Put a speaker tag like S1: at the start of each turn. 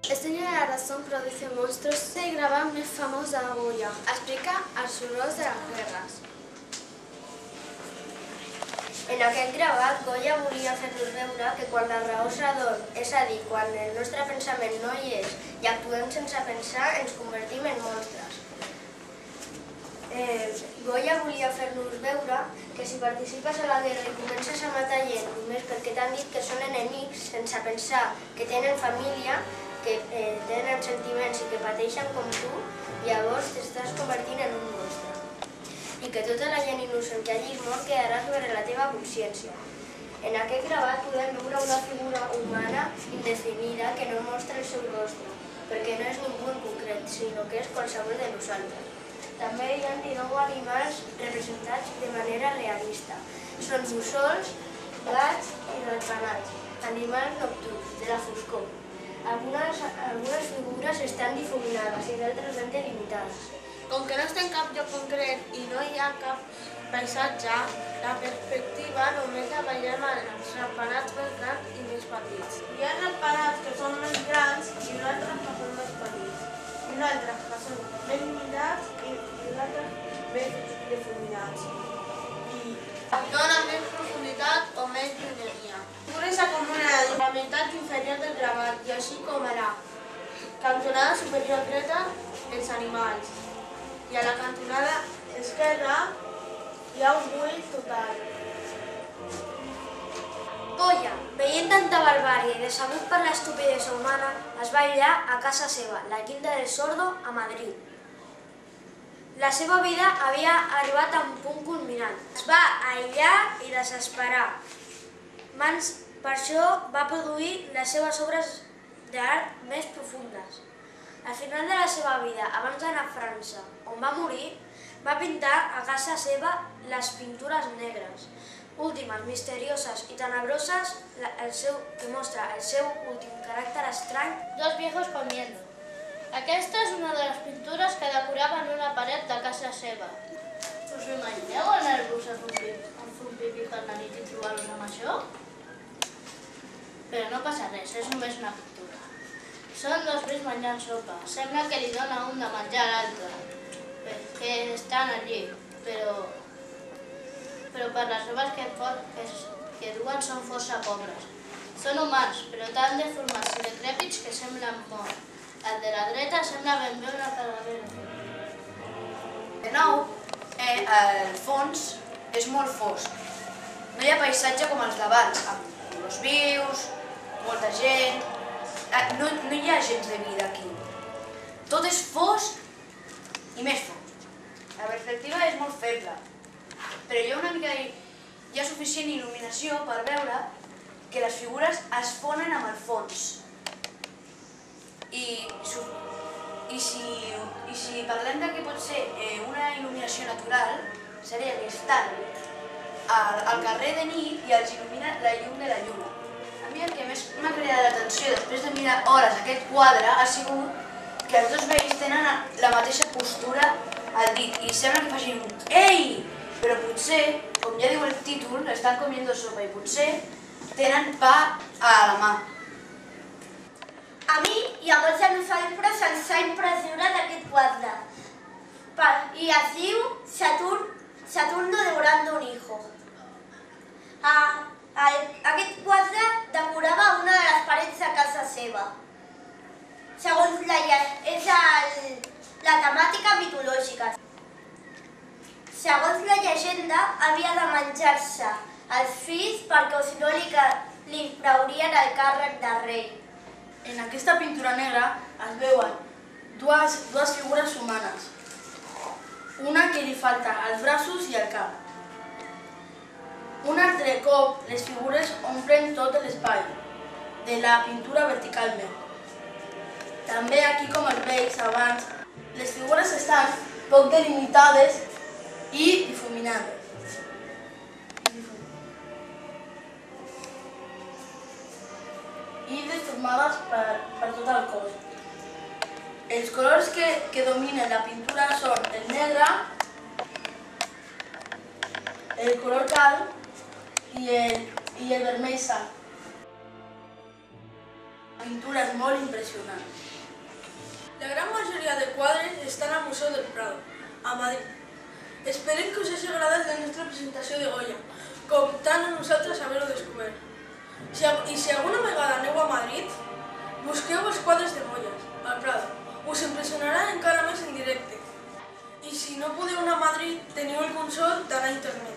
S1: Estudio de la razón produce monstruos és el gravat més famós de Goya. Explica els horrors de les guerres.
S2: En aquest gravat, Goya volia fer-nos veure que quan la raó s'adorm, és a dir, quan el nostre pensament no hi és i actuem sense pensar, ens convertim en monstres. Goya volia fer-nos veure que si participes a la guerra i comences a matar gent només perquè t'han dit que són enemics, sense pensar que tenen família, que tenen sentiments i que pateixen com tu, llavors t'estàs convertint en un monstre. I que tota la gent innocent que hagis mort quedarà sobre la teva consciència. En aquest gravat podem veure una figura humana indefinida que no mostra el seu rostre, perquè no és ningú en concret, sinó que és qualsevol de nosaltres. També hi ha 19 animals representats de manera realista. Són mussols, gats i ratpenats, animals nocturns, de la foscor. Algunes figures estan difuminades i d'altres ben delimitades.
S1: Com que no està en cap lloc concret i no hi ha cap paisatge, la perspectiva només la veiem en els ratpenats més grans i més petits. Hi ha ratpenats que són més grans i altres que són més petits, i altres que són més limitats i altres més difuminats. I donen més profunditat o més llunyania. Es acomuna a la meitat inferior del gravat i així com a la cantonada superior dreta els animals. I a la cantonada esquerra hi ha un buit total. Goya, veient tanta barbàrie i decebut per l'estupidesa humana, es va aïllar a casa seva, la Quinta del Sordo, a Madrid. La seva vida havia arribat a un punt culminant. Es va aïllar i desesperar. Per això va produir les seves obres d'art més profundes. Al final de la seva vida, abans d'anar a França, on va morir, va pintar a casa seva les pintures negres, últimes, misterioses i tenebroses, que mostra el seu últim caràcter estrany.
S3: Dos viejos comiendo. Aquesta és una de les pintures que decoraven una paret de casa seva. Us ho imagineu anar-vos a fer un pipí per la nit i trobar-vos amb això? Però no passa res, és només una pintura. Són dos vells menjant sopa. Sembla que li dona un de menjar a l'altre, que estan allí, però per les robes que duen són força pobres. Són humans, però tan deformats i decrèpits que semblen morts. El de la dreta sembla ben bé una calavera.
S4: De nou, el fons és molt fosc. No hi ha paisatge com els d'abans, amb colors vius, molta gent. No hi ha gens de vida aquí. Tot és fosc i més fosc. La perspectiva és molt feble, però hi ha suficient il·luminació per veure que les figures es fonen amb el fons. I si parlem de que pot ser una il·luminació natural, seria que estan al carrer de nit i els il·lumina la llum de la lluna. A mi el que més m'ha cridat l'atenció després de mirar hores aquest quadre ha sigut que els dos vells tenen la mateixa postura al dit i sembla que facin un «Ei!», però potser, com ja diu el títol, estan comiendo sopa i potser tenen pa a la mà.
S2: A mi i a molts de nosaltres ens ha impressionat aquest quadre. I es diu Saturno devorando un hijo. Aquest quadre decorava una de les parets de casa seva. Segons és la temàtica mitològica. Segons la llegenda, havia de menjar-se els fills perquè si no li traurien el càrrec de rei.
S5: En aquesta pintura negra es veuen dues figures humanes. Una que li falta els braços i el cap. Un altre cop, les figures omplen tot l'espai de la pintura verticalment. També aquí, com els vells abans, les figures estan poc delimitades i difuminades. I deformades per tot el cos. Els colors que dominen la pintura són el negre, el color cald i el vermell sal. pintura és molt impressionant.
S6: La gran majoria de quadres estan al Museu del Prado, a Madrid. Esperem que us hagi agradat la nostra presentació de Goya, com tant a nosaltres haver-ho descobert. I si alguna vegada aneu a Madrid, busqueu els quadres de Goya, al Prado. Us impressionarà encara més en directe. I si no podeu anar a Madrid, teniu el consol d'anar a internet.